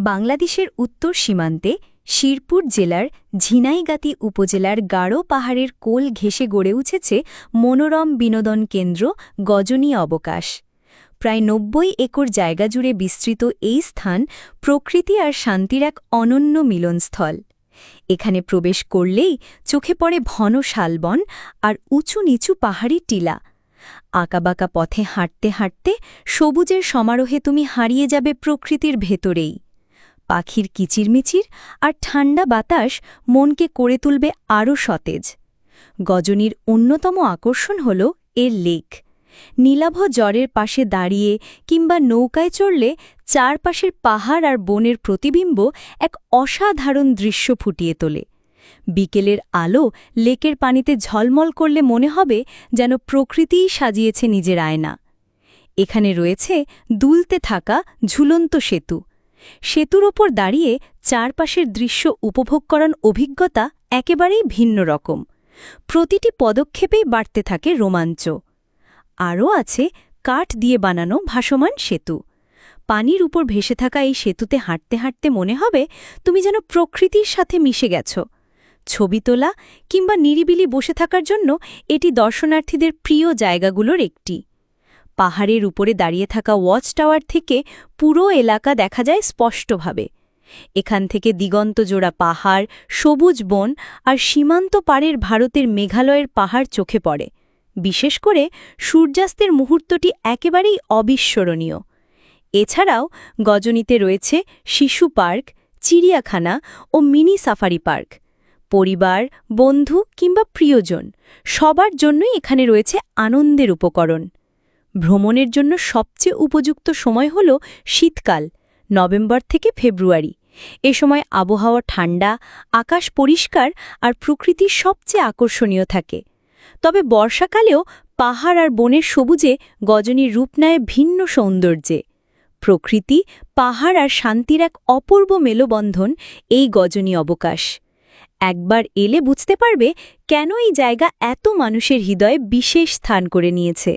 বাংলাদেশের উত্তর সীমান্তে শিরপুর জেলার ঝিনাইগাতি উপজেলার গাঢ় পাহাড়ের কোল ঘেঁষে গড়ে উঠেছে মনোরম বিনোদন কেন্দ্র গজনী অবকাশ। প্রায় ৯০ একর জায়গা জুড়ে বিস্তৃত এই স্থান প্রকৃতি আর শান্তির এক অনন্য মিলনস্থল। এখানে প্রবেশ করলেই চোখে পড়ে ঘন শালবন আর উঁচু নিচু পাহাড়ি টিলা। আঁকাবাঁকা পথে হাঁটতে হাঁটতে সবুজের সমারোহে তুমি হারিয়ে যাবে প্রকৃতির ভেতরেই। পাখির কিচিরমিচির আর ঠান্ডা বাতাস মনকে করে তুলবে আরও সতেজ। গজনীর অন্যতম আকর্ষণ হল এর লেক। নীলাভ জলের পাশে দাঁড়িয়ে কিংবা নৌকায় চড়লে চারপাশের পাহাড় আর বনের প্রতিবিম্ব এক অসাধারণ দৃশ্য ফুটিয়ে তোলে। বিকেলের আলো লেকের পানিতে ঝলমল করলে মনে হবে যেন প্রকৃতিই সাজিয়েছে নিজের আয়না। এখানে রয়েছে দুলতে থাকা ঝুলন্ত সেতু। সেতুর ওপর দাঁড়িয়ে চারপাশের দৃশ্য উপভোগ করার অভিজ্ঞতা একেবারেই ভিন্ন রকম। প্রতিটি পদক্ষেপেই বাড়তে থাকে রোমাঞ্চ। আরও আছে কাঠ দিয়ে বানানো ভাসমান সেতু। পানির উপর ভেসে থাকা এই সেতুতে হাঁটতে হাঁটতে মনে হবে তুমি যেন প্রকৃতির সাথে মিশে গেছ। ছবি তোলা কিংবা নিরিবিলি বসে থাকার জন্য এটি দর্শনার্থীদের প্রিয় জায়গাগুলোর একটি। পাহাড়ের উপরে দাঁড়িয়ে থাকা ওয়াচ টাওয়ার থেকে পুরো এলাকা দেখা যায় স্পষ্টভাবে। এখান থেকে দিগন্তজোড়া পাহাড়, সবুজ বন আর সীমান্ত পাড়ের ভারতের মেঘালয়ের পাহাড় চোখে পড়ে। বিশেষ করে সূর্যাস্তের মুহূর্তটি একেবারেই অবিস্মরণীয়। এছাড়াও গজনীতে রয়েছে শিশু পার্ক, চিড়িয়াখানা ও মিনি সাফারি পার্ক। পরিবার, বন্ধু কিংবা প্রিয়জন সবার জন্যই এখানে রয়েছে আনন্দের উপকরণ। ভ্রমণের জন্য সবচেয়ে উপযুক্ত সময় হল শীতকাল, নভেম্বর থেকে ফেব্রুয়ারি। এ সময় আবহাওয়া ঠান্ডা, আকাশ পরিষ্কার আর প্রকৃতি সবচেয়ে আকর্ষণীয় থাকে। তবে বর্ষাকালেও পাহাড় আর বনের সবুজে গজনীর রূপ নেয় ভিন্ন সৌন্দর্যে। প্রকৃতি, পাহাড় আর শান্তির এক অপূর্ব মেলবন্ধন এই গজনী অবকাশ। একবার এলে বুঝতে পারবে কেন এই জায়গা এত মানুষের হৃদয়ে বিশেষ স্থান করে নিয়েছে।